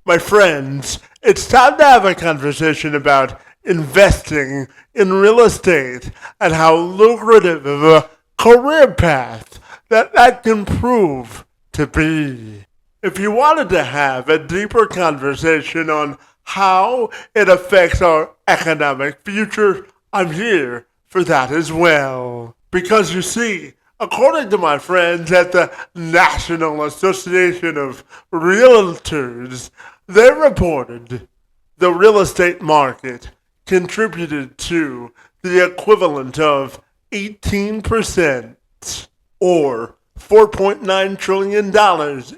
My friends, it's time to have a conversation about investing in real estate and how lucrative of a career path that can prove to be. If you wanted to have a deeper conversation on how it affects our economic future, I'm here for that as well. Because you see, according to my friends at the National Association of Realtors, they reported the real estate market contributed to the equivalent of 18% or $4.9 trillion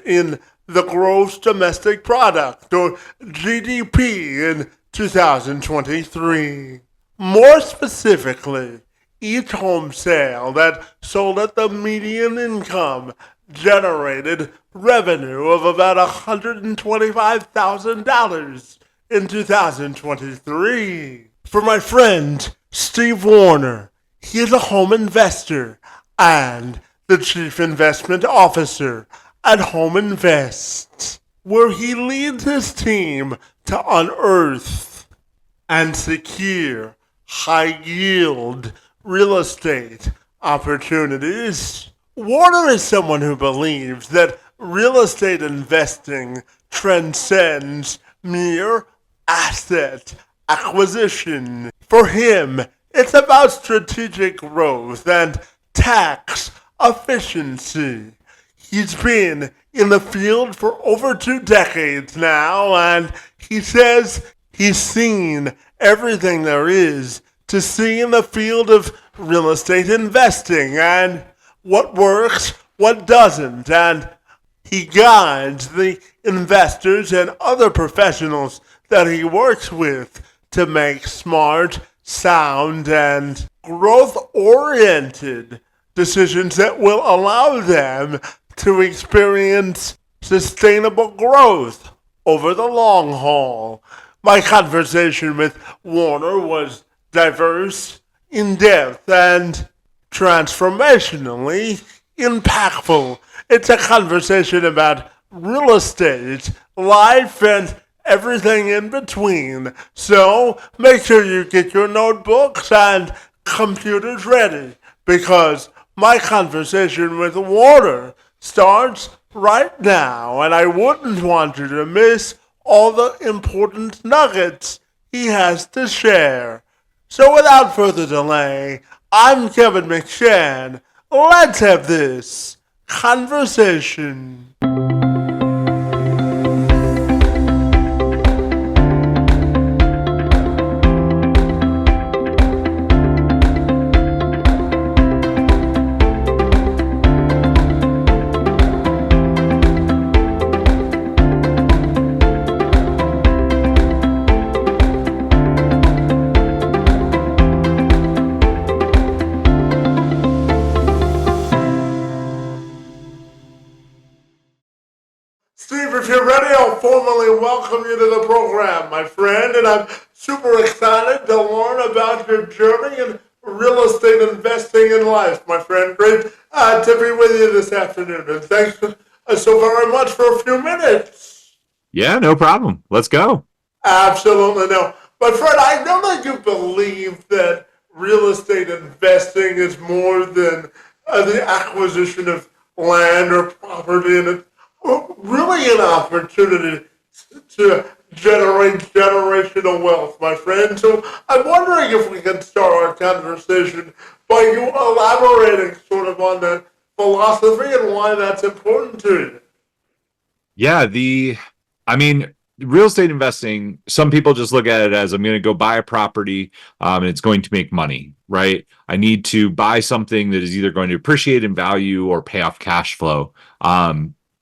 in the gross domestic product or GDP in 2023. More specifically, each home sale that sold at the median income generated revenue of about $125,000 in 2023. For my friend Steve Werner, he is a home investor and the chief investment officer at Home Invest, where he leads his team to unearth and secure high-yield real estate opportunities. Warner is someone who believes that real estate investing transcends mere asset acquisition. For him, it's about strategic growth and tax efficiency. He's been in the field for over 2 decades now, and he says he's seen everything there is to see in the field of real estate investing and what works, what doesn't, and he guides the investors and other professionals that he works with to make smart, sound, and growth-oriented decisions that will allow them to experience sustainable growth over the long haul. My conversation with Warner was diverse, in-depth, and transformationally impactful. It's a conversation about real estate, life, and everything in between. So make sure you get your notebooks and computers ready, because my conversation with Warner starts right now, and I wouldn't want you to miss all the important nuggets he has to share. So without further delay, I'm Kevin McShann. Let's have this conversation. Steve, if you're ready, I'll formally welcome you to the program, my friend, and I'm super excited to learn about your journey in real estate investing in life, my friend. Great to be with you this afternoon, and thanks so very much for a few minutes. Yeah, no problem. Let's go. Absolutely. No. My friend, I know that you believe that real estate investing is more than the acquisition of land or property, and it's really an opportunity to generate generational wealth, my friend. So I'm wondering if we can start our conversation by you elaborating sort of on that philosophy and why that's important to you. Yeah, real estate investing, some people just look at it as I'm going to go buy a property and it's going to make money, right? I need to buy something that is either going to appreciate in value or pay off cash flow.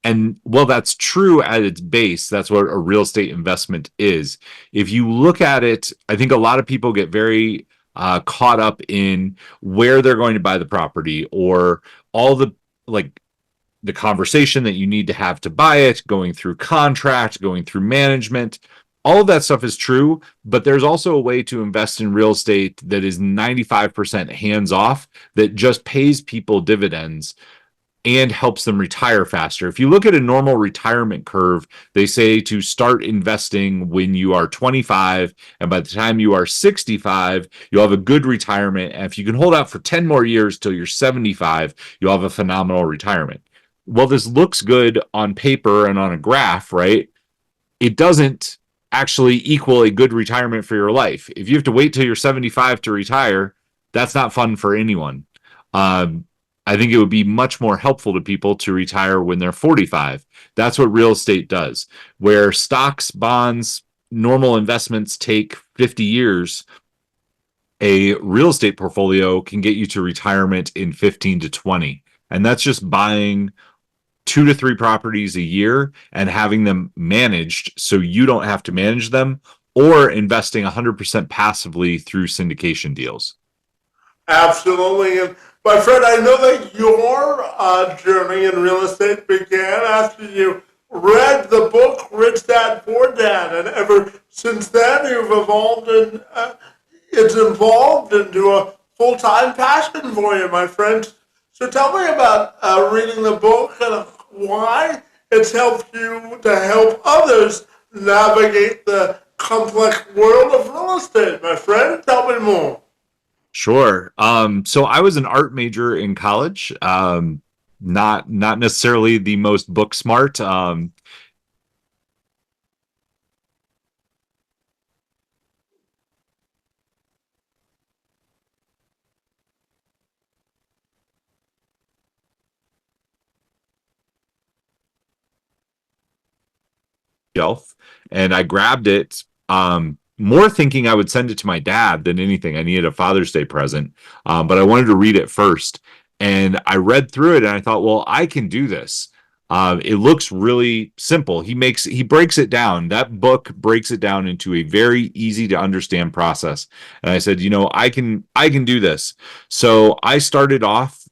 And well, that's true at its base. That's what a real estate investment is. If you look at it, I think a lot of people get very caught up in where they're going to buy the property or all the conversation that you need to have to buy it, going through contract, going through management. All of that stuff is true, but there's also a way to invest in real estate that is 95% hands off, that just pays people dividends and helps them retire faster. If you look at a normal retirement curve, they say to start investing when you are 25, and by the time you are 65, you'll have a good retirement. And if you can hold out for 10 more years till you're 75, you'll have a phenomenal retirement. Well, this looks good on paper and on a graph, right? It doesn't actually equal a good retirement for your life. If you have to wait till you're 75 to retire, that's not fun for anyone. Um, I think it would be much more helpful to people to retire when they're 45. That's what real estate does. Where stocks, bonds, normal investments take 50 years, a real estate portfolio can get you to retirement in 15 to 20. And that's just buying 2 to 3 properties a year and having them managed so you don't have to manage them, or investing 100% passively through syndication deals. Absolutely. And my friend, I know that your journey in real estate began after you read the book Rich Dad Poor Dad, and ever since then you've evolved and it's evolved into a full-time passion for you, my friend. So tell me about reading the book and why it's helped you to help others navigate the complex world of real estate, my friend. Tell me more. Sure. So I was an art major in college. Not necessarily the most book smart. Shelf, and I grabbed it, more thinking I would send it to my dad than anything. I needed a Father's Day present, but I wanted to read it first. And I read through it and I thought, well, I can do this. It looks really simple. He breaks it down. That book breaks it down into a very easy to understand process. And I said, I can do this. So I started off.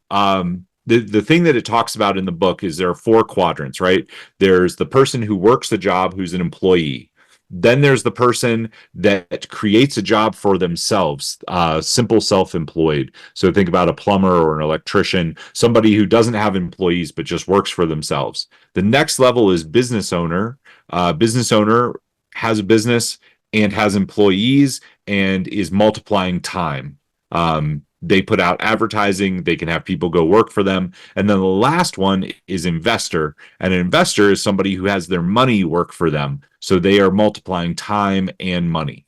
The thing that it talks about in the book is there are 4 quadrants, right? There's the person who works the job, who's an employee. Then there's the person that creates a job for themselves, simple self-employed. So think about a plumber or an electrician, somebody who doesn't have employees but just works for themselves. The next level is business owner. Business owner has a business and has employees and is multiplying time. They put out advertising, they can have people go work for them. And then the last one is investor. And an investor is somebody who has their money work for them. So they are multiplying time and money.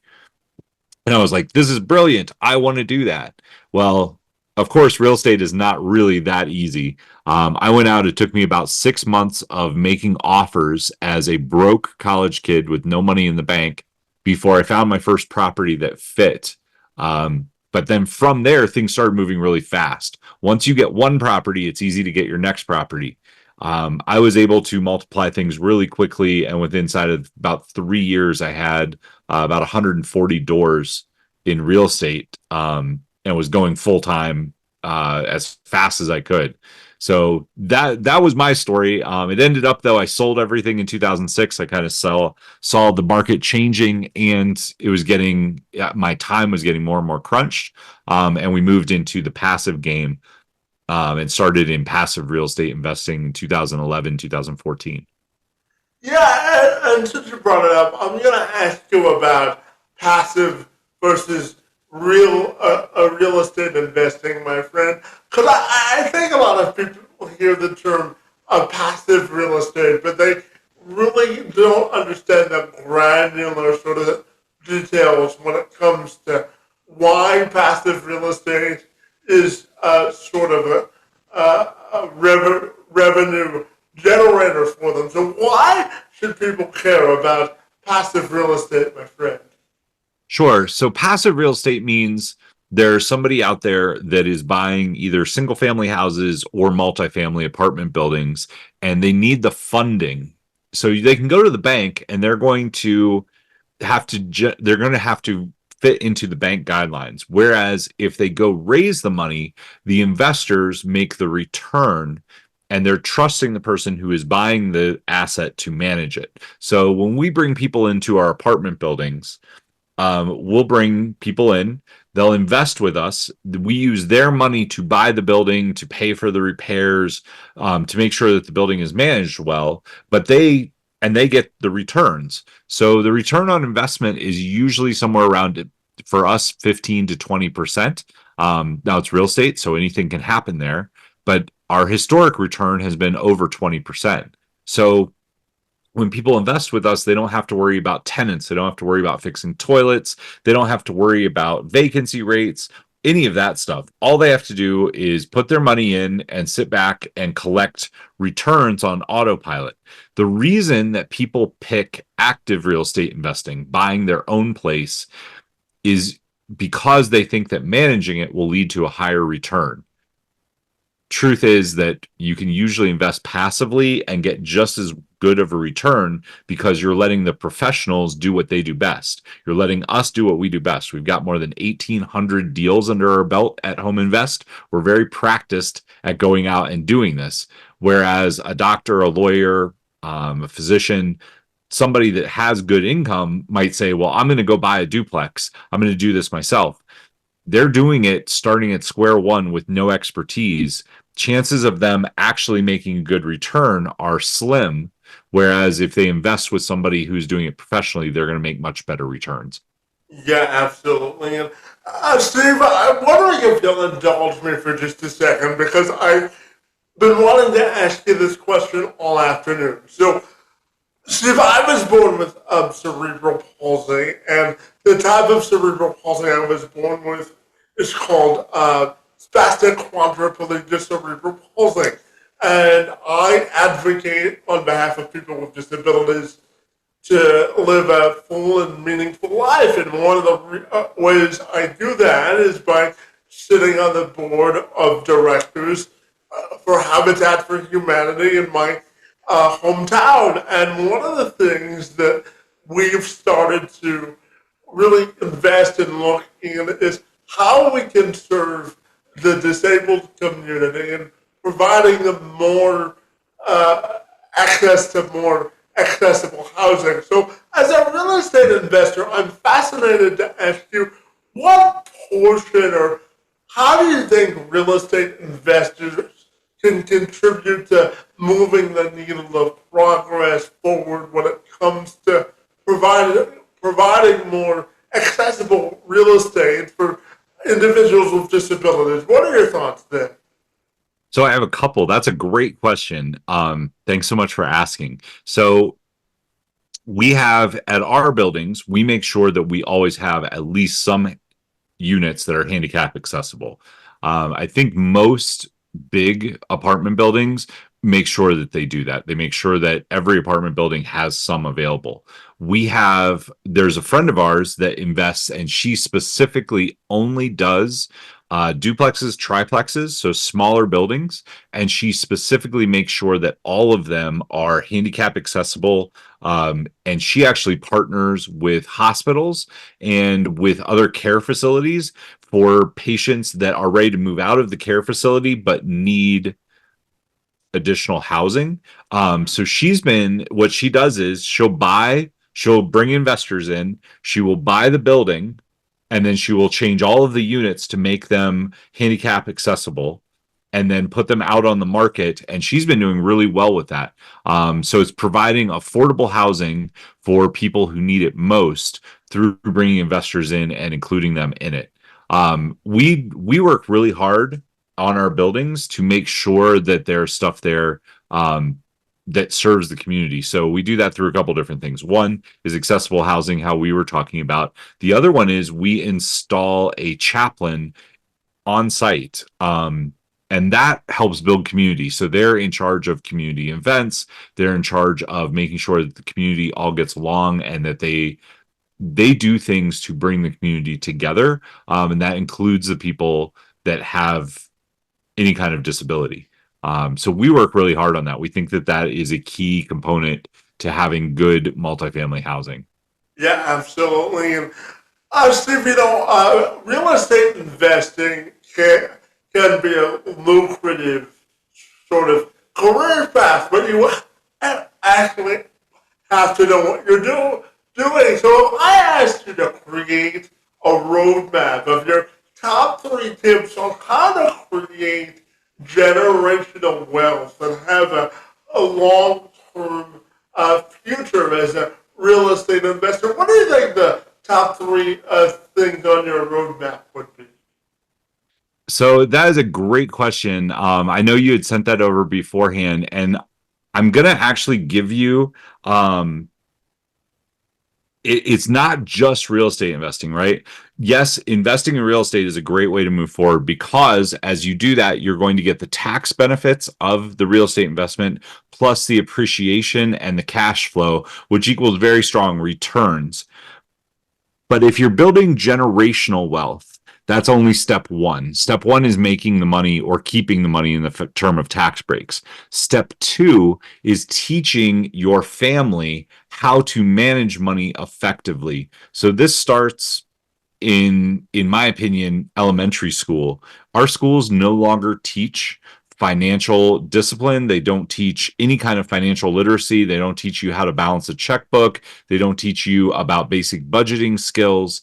And I was like, this is brilliant. I want to do that. Well, of course, real estate is not really that easy. I went out, it took me about 6 months of making offers as a broke college kid with no money in the bank before I found my first property that fit. But then from there, things started moving really fast. Once you get one property, it's easy to get your next property. I was able to multiply things really quickly, and within inside of about 3 years, I had about 140 doors in real estate, and was going full time as fast as I could. So that was my story. It ended up though I sold everything in 2006. I kind of saw the market changing, and it was getting my time was getting more and more crunched. And we moved into the passive game, and started in passive real estate investing in 2011, 2014. Yeah, and since you brought it up, I'm going to ask you about passive versus real estate investing, my friend. Because I think a lot of people hear the term passive real estate, but they really don't understand the granular sort of details when it comes to why passive real estate is sort of a revenue generator for them. So why should people care about passive real estate, my friend? Sure. So passive real estate means there's somebody out there that is buying either single family houses or multifamily apartment buildings, and they need the funding. So they can go to the bank and they're going to have to fit into the bank guidelines. Whereas if they go raise the money, the investors make the return, and they're trusting the person who is buying the asset to manage it. So when we bring people into our apartment buildings, We'll bring people in. They'll invest with us. We use their money to buy the building, to pay for the repairs, to make sure that the building is managed well. But they get the returns. So the return on investment is usually somewhere around, for us, 15 to 20%. Now it's real estate, so anything can happen there. But our historic return has been over 20%. So when people invest with us, they don't have to worry about tenants. They don't have to worry about fixing toilets. They don't have to worry about vacancy rates, any of that stuff. All they have to do is put their money in and sit back and collect returns on autopilot. The reason that people pick active real estate investing, buying their own place, is because they think that managing it will lead to a higher return. Truth is that you can usually invest passively and get just as good of a return because you're letting the professionals do what they do best. You're letting us do what we do best. We've got more than 1,800 deals under our belt at Home Invest. We're very practiced at going out and doing this. Whereas a doctor, a lawyer, a physician, somebody that has good income might say, well, I'm going to go buy a duplex. I'm going to do this myself. They're doing it starting at square one with no expertise. Chances of them actually making a good return are slim. Whereas if they invest with somebody who's doing it professionally, they're going to make much better returns. Yeah, absolutely. And Steve, I'm wondering if you'll indulge me for just a second because I've been wanting to ask you this question all afternoon. So, Steve, I was born with cerebral palsy, and the type of cerebral palsy I was born with is called spastic quadriplegic cerebral palsy. And I advocate on behalf of people with disabilities to live a full and meaningful life. And one of the ways I do that is by sitting on the board of directors for Habitat for Humanity in my hometown. And one of the things that we've started to really invest and look in is how we can serve the disabled community and providing them more access to more accessible housing. So, as a real estate investor, I'm fascinated to ask you what portion or how do you think real estate investors can contribute to moving the needle of progress forward when it comes to providing more accessible real estate for individuals with disabilities? What are your thoughts there? So I have a couple. That's a great question. Thanks so much for asking. So we have at our buildings, we make sure that we always have at least some units that are handicap accessible. I think most big apartment buildings make sure that they do that. They make sure that every apartment building has some available. There's a friend of ours that invests, and she specifically only does duplexes, triplexes, so smaller buildings, and she specifically makes sure that all of them are handicap accessible. And she actually partners with hospitals and with other care facilities for patients that are ready to move out of the care facility but need additional housing. So what she does is she'll bring investors in, she will buy the building, and then she will change all of the units to make them handicap accessible and then put them out on the market. And she's been doing really well with that. So it's providing affordable housing for people who need it most through bringing investors in and including them in it. We work really hard on our buildings to make sure that there's stuff there that serves the community. So we do that through a couple different things. One is accessible housing, how we were talking about. The other one is we install a chaplain on site. And that helps build community. So they're in charge of community events. They're in charge of making sure that the community all gets along and that they do things to bring the community together. And that includes the people that have any kind of disability. So we work really hard on that. We think that that is a key component to having good multifamily housing. Yeah, absolutely. And Steve, real estate investing can be a lucrative sort of career path, but you actually have to know what you're doing. So if I asked you to create create a roadmap of your top three tips on how to create generational wealth and have a long-term future as a real estate investor. What do you think the top three things on your roadmap would be? So that is a great question. I know you had sent that over beforehand, and I'm gonna actually give you um, it's not just real estate investing, right? Yes, investing in real estate is a great way to move forward because as you do that, you're going to get the tax benefits of the real estate investment plus the appreciation and the cash flow, which equals very strong returns. But if you're building generational wealth, that's only step one. Step one is making the money or keeping the money in the term of tax breaks. Step two is teaching your family how to manage money effectively. So this starts in my opinion, elementary school. Our schools no longer teach financial discipline. They don't teach any kind of financial literacy. They don't teach you how to balance a checkbook. They don't teach you about basic budgeting skills.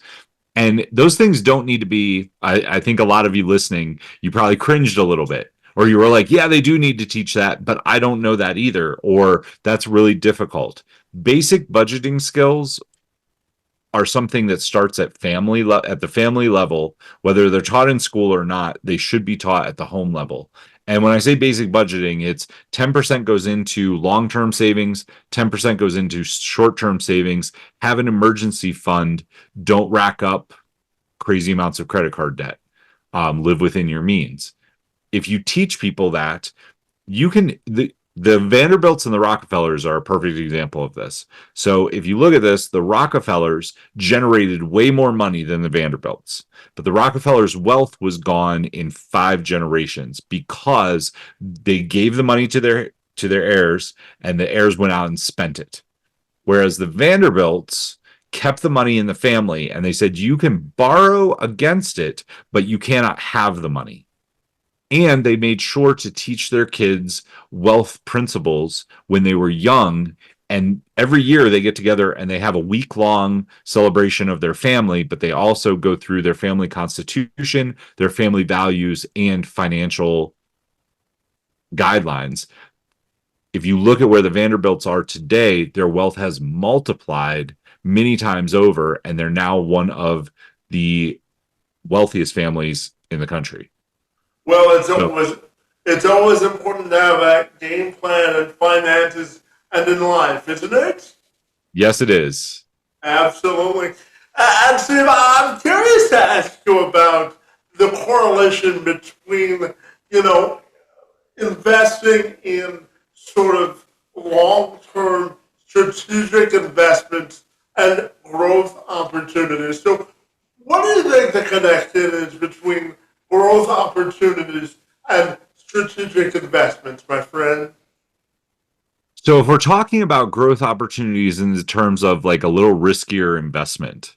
And those things don't need to be, I think a lot of you listening, you probably cringed a little bit. Or you were like, yeah, they do need to teach that, but I don't know that either. Or that's really difficult. Basic budgeting skills are something that starts at at the family level, whether they're taught in school or not. They should be taught at the home level. And when I say basic budgeting, it's 10% goes into long-term savings, 10% goes into short-term savings. Have an emergency fund. Don't rack up crazy amounts of credit card debt. Live within your means. If you teach people that, you can the Vanderbilts and the Rockefellers are a perfect example of this. So if you look at this, the Rockefellers generated way more money than the Vanderbilts. But the Rockefellers' wealth was gone in 5 generations because they gave the money to their heirs and the heirs went out and spent it. Whereas the Vanderbilts kept the money in the family and they said you can borrow against it, but you cannot have the money. And they made sure to teach their kids wealth principles when they were young. And every year they get together and they have a week-long celebration of their family, but they also go through their family constitution, their family values, and financial guidelines. If you look at where the Vanderbilts are today, their wealth has multiplied many times over, and they're now one of the wealthiest families in the country. Well, So, it's always important to have a game plan and finances and in life, isn't it? yes, it is. Absolutely. And Steve, I'm curious to ask you about the correlation between, you know, investing in sort of long-term strategic investments and growth opportunities. So, what do you think the connection is between growth opportunities and strategic investments, my friend? So if we're talking about growth opportunities in the terms of like a little riskier investment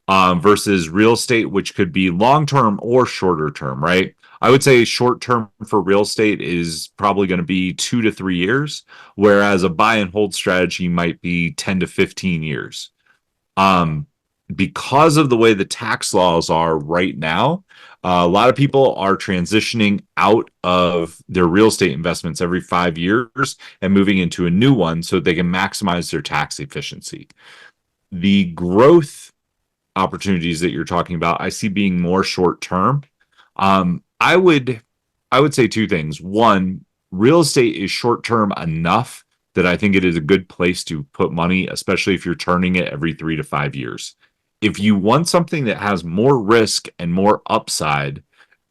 versus real estate, which could be long term or shorter term, right? I would say short term for real estate is probably going to be 2 to 3 years, whereas a buy and hold strategy might be 10 to 15 years. Um, because of the way the tax laws are right now, a lot of people are transitioning out of their real estate investments every 5 years and moving into a new one so they can maximize their tax efficiency. The growth opportunities that you're talking about, I see being more short term. I would say two things. One, real estate is short term enough that I think it is a good place to put money, especially if you're turning it every 3 to 5 years. If you want something that has more risk and more upside,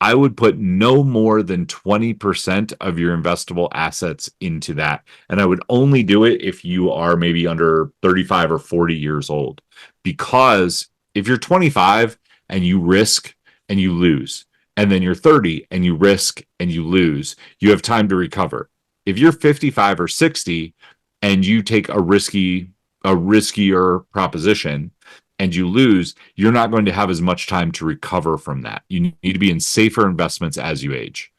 I would put no more than 20% of your investable assets into that. And I would only do it if you are maybe under 35 or 40 years old. Because if you're 25 and you risk and you lose, and then you're 30 and you risk and you lose, you have time to recover. If you're 55 or 60 and you take a riskier proposition and you lose, you're not going to have as much time to recover from that. You need to be in safer investments as you age.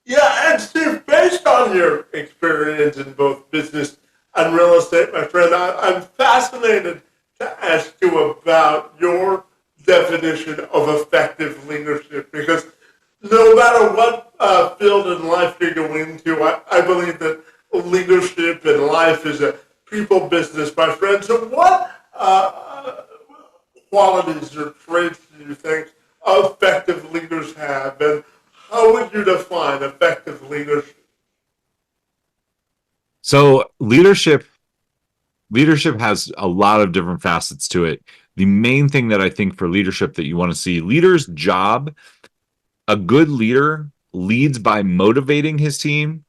Yeah, and Steve, based on your experience in both business and real estate, my friend, I'm fascinated to ask you about your definition of effective leadership because no matter what field in life you go into, I believe that leadership in life is a people business, my friend. So, what qualities or traits do you think effective leaders have, and how would you define effective leadership? So leadership has a lot of different facets to it. The main thing that I think for leadership that you want to see, leader's job, a good leader leads by motivating his team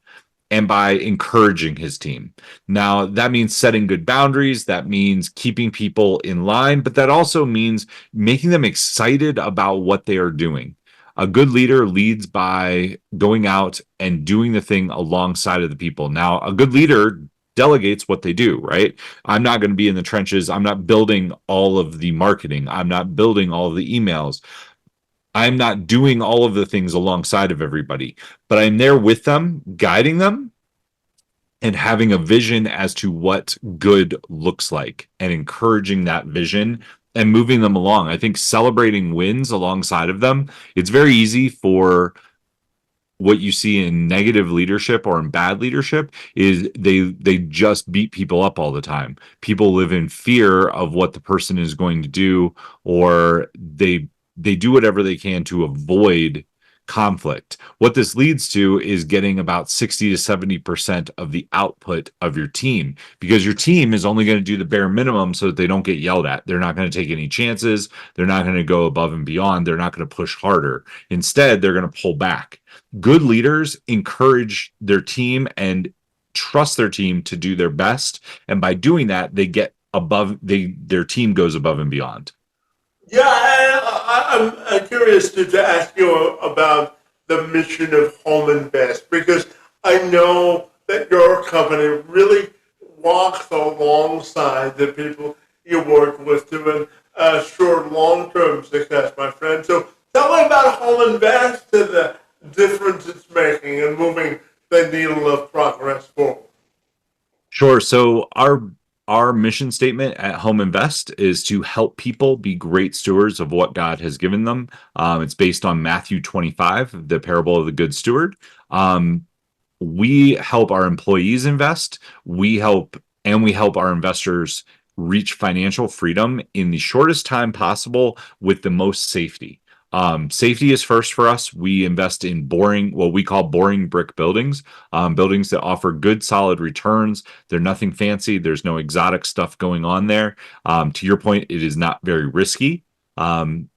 and by encouraging his team. Now, that means setting good boundaries, that means keeping people in line, but that also means making them excited about what they are doing. A good leader leads by going out and doing the thing alongside of the people. Now, a good leader delegates what they do, right? I'm not going to be in the trenches. I'm not building all of the marketing. I'm not building all of the emails. I'm not doing all of the things alongside of everybody, but I'm there with them, guiding them and having a vision as to what good looks like and encouraging that vision and moving them along. I think celebrating wins alongside of them, it's very easy for what you see in negative leadership or in bad leadership is they just beat people up all the time. People live in fear of what the person is going to do, or they do whatever they can to avoid conflict. What this leads to is getting about 60 to 70% of the output of your team, because your team is only going to do the bare minimum so that they don't get yelled at. They're not going to take any chances. They're not going to go above and beyond. They're not going to push harder. Instead, they're going to pull back. Good leaders encourage their team and trust their team to do their best, and by doing that they get above, their team goes above and beyond. Yeah, I'm curious to ask you about the mission of Home Invest because I know that your company really walks alongside the people you work with to ensure long-term success, my friend. So tell me about Home Invest and the difference it's making and moving the needle of progress forward. Sure. So our mission statement at Home Invest is to help people be great stewards of what God has given them. It's based on Matthew 25, the parable of the good steward. We help our employees invest. We help our investors reach financial freedom in the shortest time possible with the most safety. Safety is first for us. We invest in boring, what we call boring brick buildings, buildings that offer good, solid returns. They're nothing fancy. There's no exotic stuff going on there. To your point, it is not very risky. And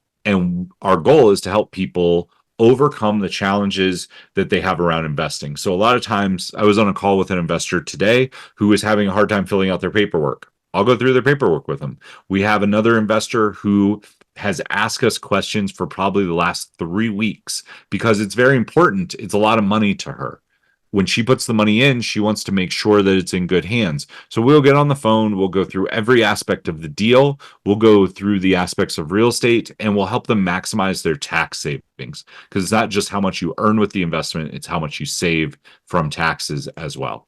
our goal is to help people overcome the challenges that they have around investing. So a lot of times, I was on a call with an investor today who was having a hard time filling out their paperwork. I'll go through their paperwork with them. We have another investor who has asked us questions for probably the last 3 weeks because it's very important. It's a lot of money to her. When she puts the money in, she wants to make sure that it's in good hands. So we'll get on the phone, we'll go through every aspect of the deal, we'll go through the aspects of real estate, and we'll help them maximize their tax savings. Because it's not just how much you earn with the investment, it's how much you save from taxes as well.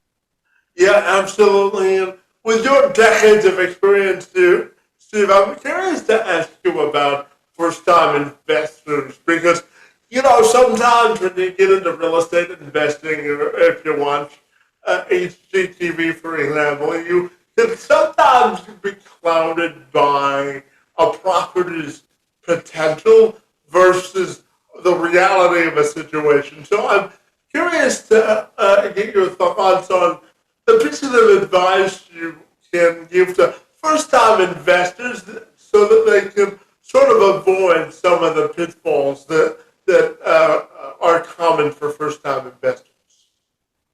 Yeah, absolutely. And with your decades of experience, too, Steve, I'm curious to ask you about first-time investors because, sometimes when you get into real estate investing, or if you watch HGTV, for example, you can sometimes be clouded by a property's potential versus the reality of a situation. So I'm curious to get your thoughts on the pieces of advice you can give to first-time investors so that they can sort of avoid some of the pitfalls that are common for first-time investors.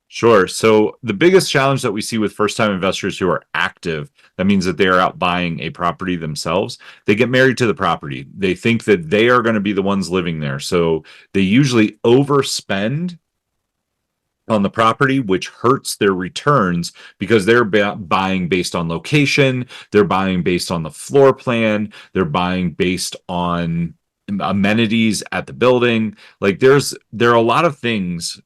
Sure. So the biggest challenge that we see with first-time investors who are active, that means that they are out buying a property themselves. They get married to the property. They think that they are going to be the ones living there. So they usually overspend on the property, which hurts their returns because they're buying based on location, they're buying based on the floor plan, they're buying based on amenities at the building. Like there are a lot of things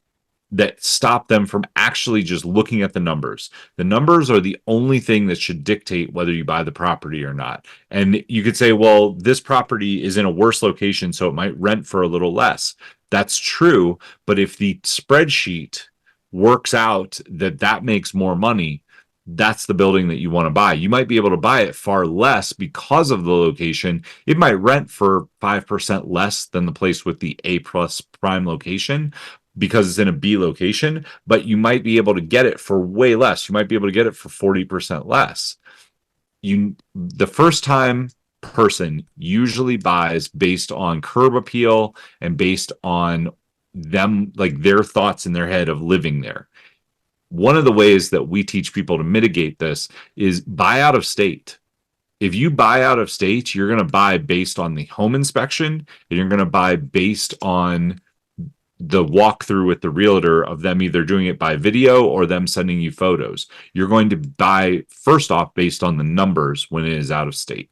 that stop them from actually just looking at the numbers. The numbers are the only thing that should dictate whether you buy the property or not. And you could say, well, this property is in a worse location, so it might rent for a little less. That's true. But if the spreadsheet works out that that makes more money, that's the building that you want to buy. You might be able to buy it far less because of the location. It might rent for 5% less than the place with the A plus prime location because it's in a B location, but you might be able to get it for way less. You might be able to get it for 40% less. The first time person usually buys based on curb appeal and based on them, like their thoughts in their head of living there. One of the ways that we teach people to mitigate this is buy out of state. If you buy out of state, you're going to buy based on the home inspection, and you're going to buy based on the walkthrough with the realtor of them either doing it by video or them sending you photos. You're going to buy first off based on the numbers when it is out of state.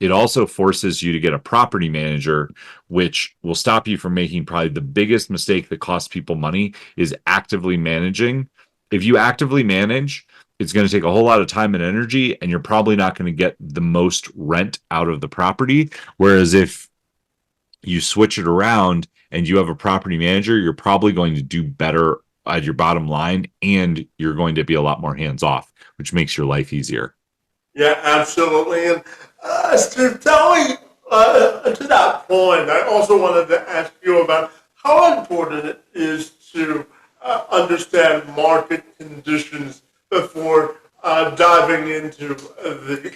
It also forces you to get a property manager, which will stop you from making probably the biggest mistake that costs people money is actively managing. If you actively manage, it's going to take a whole lot of time and energy, and you're probably not going to get the most rent out of the property. Whereas if you switch it around and you have a property manager, you're probably going to do better at your bottom line, and you're going to be a lot more hands off, which makes your life easier. Yeah, absolutely. And Steve, tell me, to that point, I also wanted to ask you about how important it is to understand market conditions before diving into the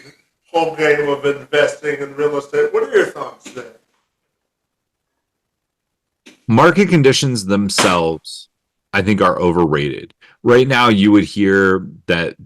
whole game of investing in real estate. What are your thoughts there? Market conditions themselves, I think, are overrated. Right now, you would hear that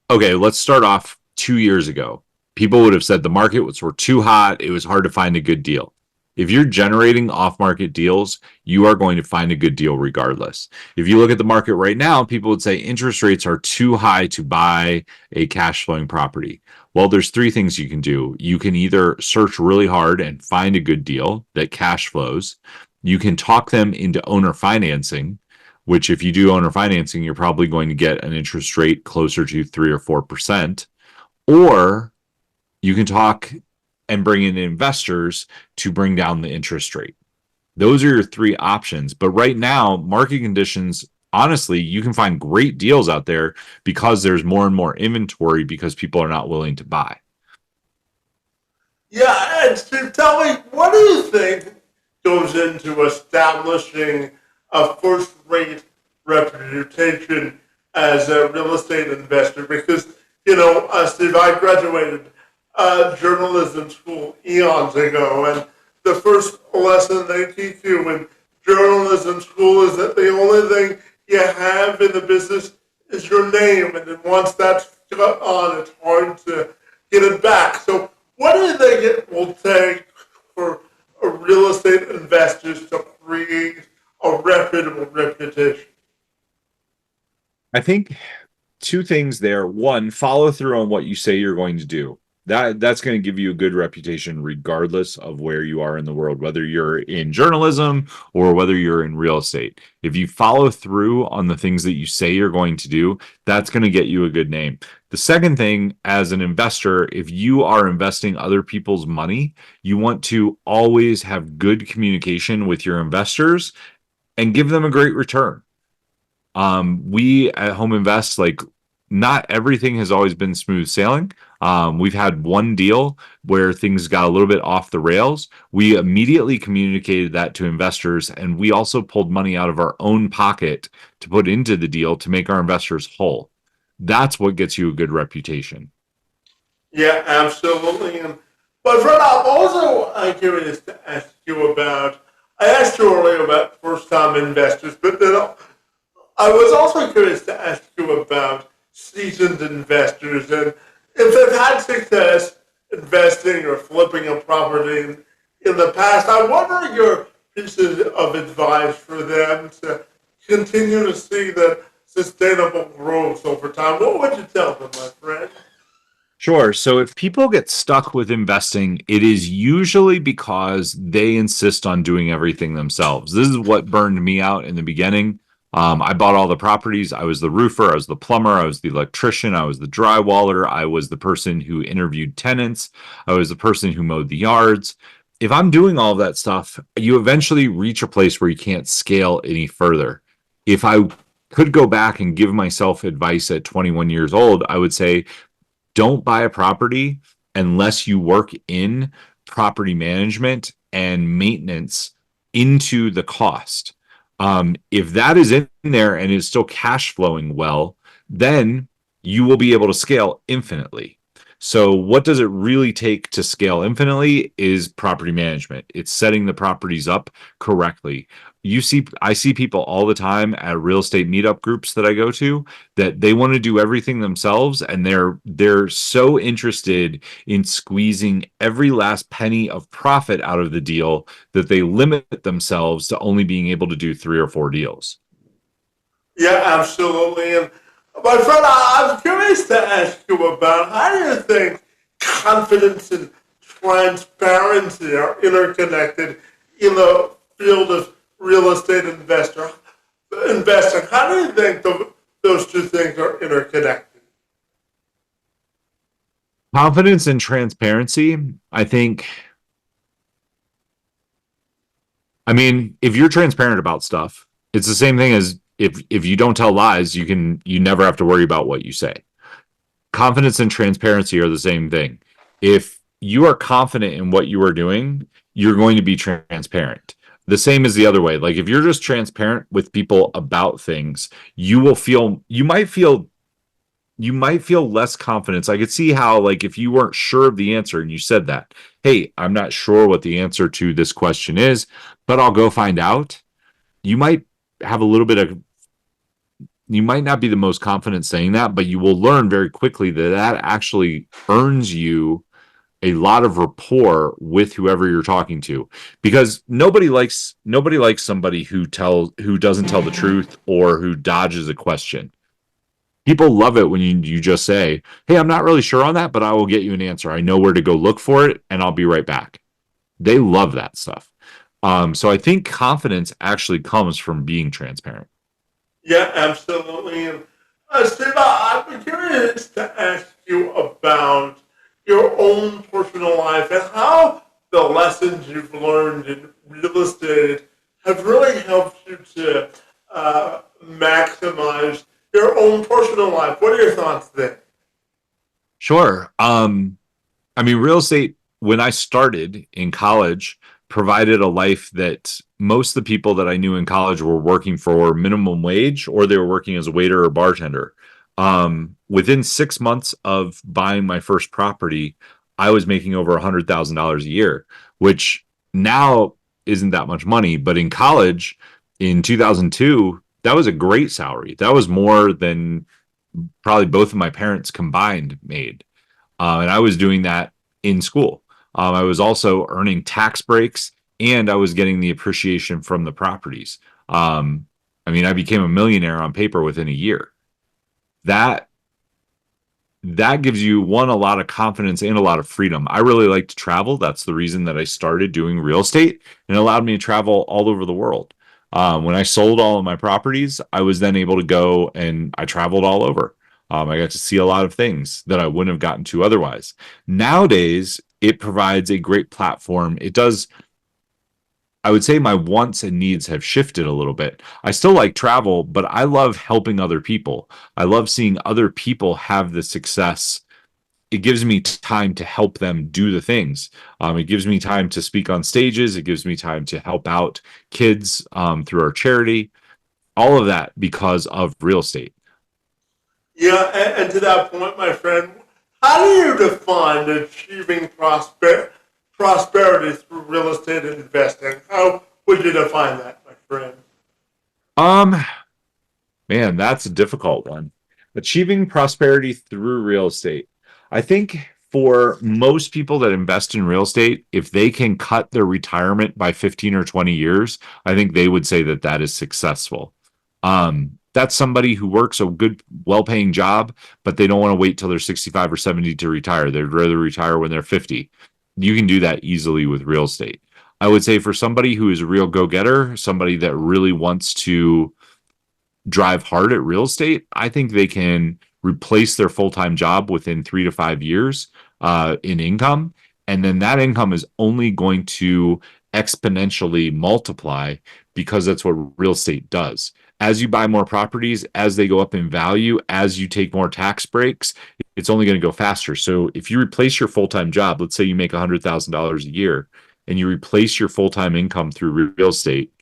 okay, let's start off 2 years ago. People would have said the market was too hot. It was hard to find a good deal. If you're generating off-market deals, you are going to find a good deal regardless. If you look at the market right now, people would say interest rates are too high to buy a cash flowing property. Well, there's three things you can do. You can either search really hard and find a good deal that cash flows. You can talk them into owner financing, which if you do owner financing, you're probably going to get an interest rate closer to 3 or 4%. Or you can talk and bring in investors to bring down the interest rate. Those are your three options. But right now, market conditions, honestly, you can find great deals out there because there's more and more inventory because people are not willing to buy. Yeah, and Steve, tell me, what do you think goes into establishing a first-rate reputation as a real estate investor? Because, Steve, I graduated journalism school eons ago, and the first lesson they teach you in journalism school is that the only thing you have in the business is your name, and then once that's cut on, it's hard to get it back. So what do you think it will take for real estate investors to create a reputable reputation? I think two things there. One, follow through on what you say you're going to do. That's going to give you a good reputation regardless of where you are in the world, whether you're in journalism or whether you're in real estate. If you follow through on the things that you say you're going to do, that's going to get you a good name. The second thing, as an investor, if you are investing other people's money, you want to always have good communication with your investors and give them a great return. We at Home Invest, not everything has always been smooth sailing. We've had one deal where things got a little bit off the rails. We immediately communicated that to investors, and we also pulled money out of our own pocket to put into the deal to make our investors whole. That's what gets you a good reputation. Yeah, absolutely. But Fred, I'm also curious to ask you about, I asked you earlier about first-time investors, but then I was also curious to ask you about seasoned investors and if they've had success investing or flipping a property in the past. I wonder your pieces of advice for them to continue to see the sustainable growth over time. What would you tell them, my friend? Sure. So if people get stuck with investing, it is usually because they insist on doing everything themselves. This is what burned me out in the beginning. I bought all the properties. I was the roofer, I was the plumber, I was the electrician, I was the drywaller, I was the person who interviewed tenants, I was the person who mowed the yards. If I'm doing all of that stuff, you eventually reach a place where you can't scale any further. If I could go back and give myself advice at 21 years old, I would say don't buy a property unless you work in property management and maintenance into the cost. If that is in there and is still cash flowing well, then you will be able to scale infinitely. So, what does it really take to scale infinitely is property management. It's setting the properties up correctly. I see people all the time at real estate meetup groups that I go to that they want to do everything themselves, and they're so interested in squeezing every last penny of profit out of the deal that they limit themselves to only being able to do 3 or 4 deals. Yeah, absolutely. And my friend, I'm curious to ask you about how do you think confidence and transparency are interconnected in the field of real estate investing? How do you think those two things are interconnected? Confidence and transparency, I think. I mean, if you're transparent about stuff, it's the same thing as if you don't tell lies, you never have to worry about what you say. Confidence and transparency are the same thing. If you are confident in what you are doing, you're going to be transparent. The same as the other way. Like if you're just transparent with people about things, you might feel less confidence. I could see how, like, if you weren't sure of the answer and you said that, hey, I'm not sure what the answer to this question is, but I'll go find out. You might have a little bit of, you might not be the most confident saying that, but you will learn very quickly that that actually earns you a lot of rapport with whoever you're talking to, because nobody likes somebody who doesn't tell the truth or who dodges a question. People love it when you just say, hey, I'm not really sure on that, but I will get you an answer. I know where to go look for it and I'll be right back. They love that stuff. So I think confidence actually comes from being transparent. Yeah, absolutely. And Steve, I'd be curious to ask you about your own personal life and how the lessons you've learned in real estate have really helped you to maximize your own personal life. What are your thoughts there? Sure. I mean, real estate, when I started in college, provided a life that most of the people that I knew in college were working for minimum wage or they were working as a waiter or bartender. Within 6 months of buying my first property, I was making over $100,000 a year, which now isn't that much money. But in college in 2002, that was a great salary. That was more than probably both of my parents combined made. And I was doing that in school. I was also earning tax breaks and I was getting the appreciation from the properties. I mean, I became a millionaire on paper within a year. That that gives you one, a lot of confidence and a lot of freedom. I really like to travel. That's the reason that I started doing real estate, and it allowed me to travel all over the world. When I sold all of my properties, I was then able to go and I traveled all over. I got to see a lot of things that I wouldn't have gotten to otherwise. Nowadays, it provides a great platform. It does. I would say my wants and needs have shifted a little bit. I still like travel, but I love helping other people. I love seeing other people have the success. It gives me time to help them do the things. It gives me time to speak on stages. It gives me time to help out kids through our charity. All of that because of real estate. Yeah, and to that point, my friend, how do you define achieving prosperity through real estate investing? How would you define that, my friend? Um, Man, that's a difficult one. Achieving prosperity through real estate. I think for most people that invest in real estate, if they can cut their retirement by 15 or 20 years, I think they would say that that is successful. That's somebody who works a good, well paying job, but they don't want to wait till they're 65 or 70 to retire. They'd rather retire when they're 50. You can do that easily with real estate. I would say for somebody who is a real go getter, somebody that really wants to drive hard at real estate, I think they can replace their full-time job within 3 to 5 years in income. And then that income is only going to exponentially multiply because that's what real estate does. As you buy more properties, as they go up in value, as you take more tax breaks, it's only going to go faster. So if you replace your full-time job, let's say you make $100,000 a year and you replace your full-time income through real estate,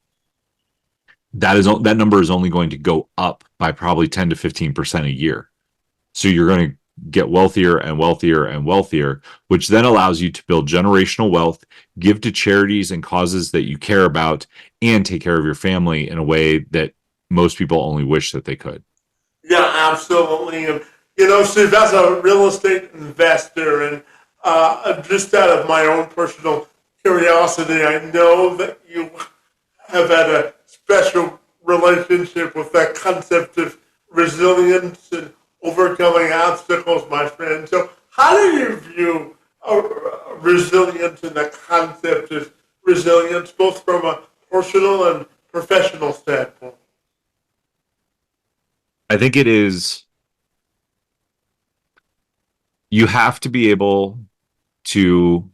that number is only going to go up by probably 10 to 15% a year. So you're going to get wealthier and wealthier and wealthier, which then allows you to build generational wealth, give to charities and causes that you care about, and take care of your family in a way that most people only wish that they could. Yeah, absolutely. And, Steve, as a real estate investor, and just out of my own personal curiosity, I know that you have had a special relationship with that concept of resilience and overcoming obstacles, my friend. So, how do you view resilience and the concept of resilience, both from a personal and professional standpoint? I think it is, you have to be able to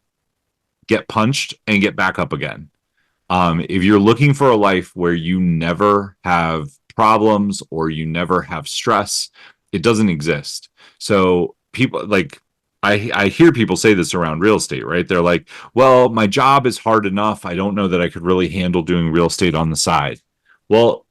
get punched and get back up again. If you're looking for a life where you never have problems or you never have stress, it doesn't exist. So people like, I hear people say this around real estate, right? They're like, well, my job is hard enough. I don't know that I could really handle doing real estate on the side. Well,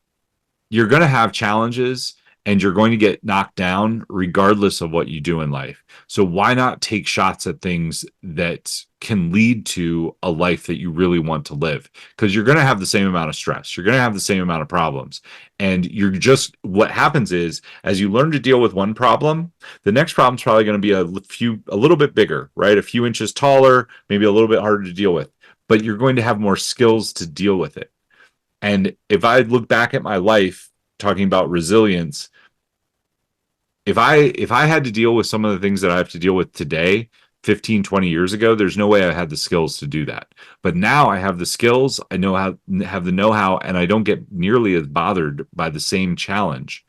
you're going to have challenges and you're going to get knocked down regardless of what you do in life. So why not take shots at things that can lead to a life that you really want to live? Because you're going to have the same amount of stress. You're going to have the same amount of problems. And what happens is, as you learn to deal with one problem, the next problem is probably going to be a little bit bigger, right? A few inches taller, maybe a little bit harder to deal with, but you're going to have more skills to deal with it. And if I look back at my life talking about resilience, if I had to deal with some of the things that I have to deal with today, 15, 20 years ago, there's no way I had the skills to do that. But now I have the skills, I have the know-how, and I don't get nearly as bothered by the same challenge.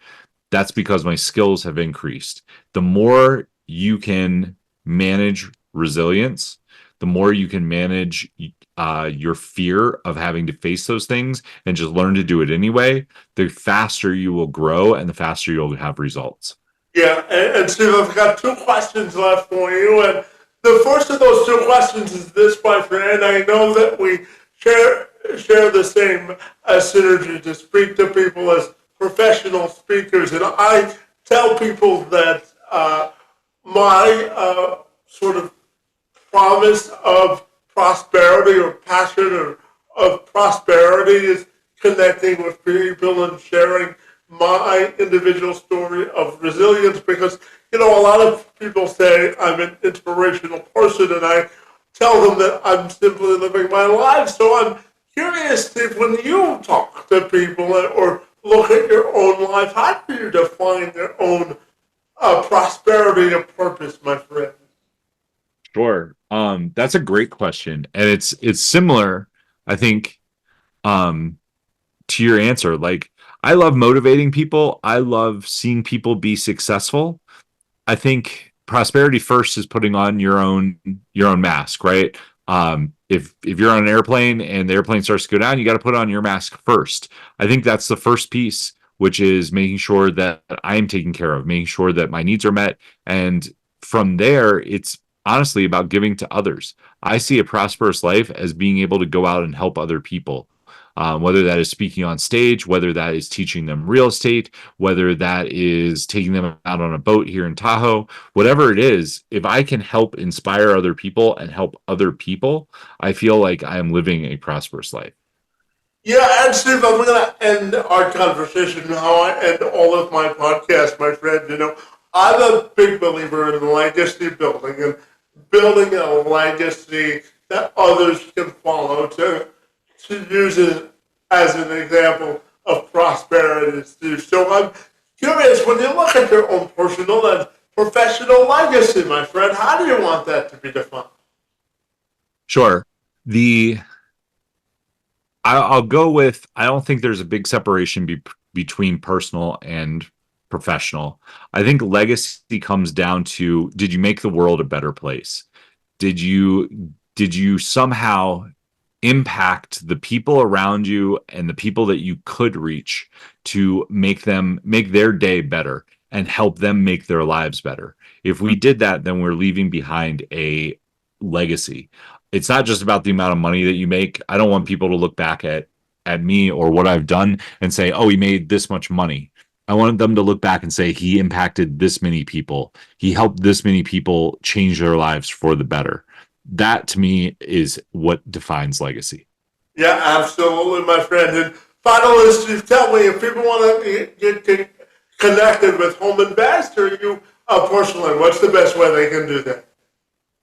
That's because my skills have increased. The more you can manage resilience, the more you can manage your fear of having to face those things and just learn to do it anyway, the faster you will grow and the faster you'll have results. Yeah, and Steve, I've got two questions left for you. And the first of those two questions is this, my friend. I know that we share the same synergy to speak to people as professional speakers. And I tell people that my sort of promise of prosperity or passion or of prosperity is connecting with people and sharing my individual story of resilience, because a lot of people say I'm an inspirational person, and I tell them that I'm simply living my life. So I'm curious if when you talk to people or look at your own life, how do you define your own prosperity and purpose, my friend? Sure. That's a great question. And it's similar, I think, to your answer. Like, I love motivating people. I love seeing people be successful. I think prosperity first is putting on your own mask, right? If you're on an airplane and the airplane starts to go down, you got to put on your mask first. I think that's the first piece, which is making sure that I am taken care of, making sure that my needs are met. And from there, it's honestly about giving to others. I see a prosperous life as being able to go out and help other people. Whether that is speaking on stage, whether that is teaching them real estate, whether that is taking them out on a boat here in Tahoe, whatever it is, if I can help inspire other people and help other people, I feel like I am living a prosperous life. Yeah, and Steve, I'm going to end our conversation how I end all of my podcasts, my friend. I'm a big believer in legacy building and building a legacy that others can follow to use it as an example of prosperity, Steve. So I'm curious, when you look at your own personal and professional legacy, my friend, how do you want that to be defined? Sure. I'll go with, I don't think there's a big separation between personal and professional. I think legacy comes down to, did you make the world a better place? Did you somehow impact the people around you and the people that you could reach to make their day better and help them make their lives better? If we did that, then we're leaving behind a legacy. It's not just about the amount of money that you make. I don't want people to look back at me or what I've done and say, "Oh, he made this much money." I want them to look back and say, "He impacted this many people. He helped this many people change their lives for the better." That to me is what defines legacy. Yeah, absolutely, my friend. And finally, Steve, tell me if people want to get connected with Home Investor, you personally, what's the best way they can do that?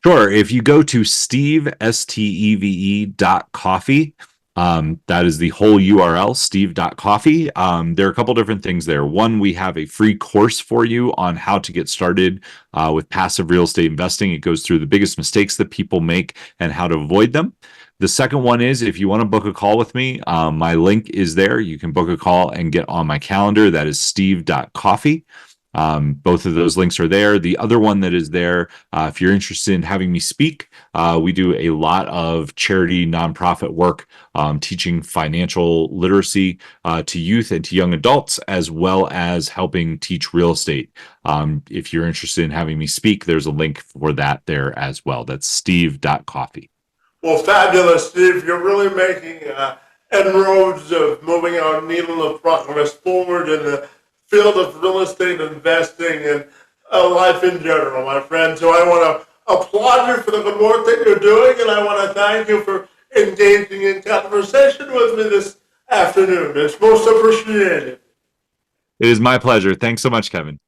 Sure. If you go to steve.coffee, that is the whole URL, steve.coffee. There are a couple different things there. One, we have a free course for you on how to get started with passive real estate investing. It goes through the biggest mistakes that people make and how to avoid them. The second one is, if you want to book a call with me, my link is there. You can book a call and get on my calendar. That is steve.coffee. Both of those links are there. The other one that is there, if you're interested in having me speak, we do a lot of charity nonprofit work, teaching financial literacy to youth and to young adults, as well as helping teach real estate. If you're interested in having me speak, there's a link for that there as well. That's steve.coffee. Well, fabulous, Steve. You're really making inroads of moving our needle of progress forward in the field of real estate investing and life in general, my friend. So I want to applaud you for the good work that you're doing, and I want to thank you for engaging in conversation with me this afternoon. It's most appreciated. It is my pleasure. Thanks so much, Kevin.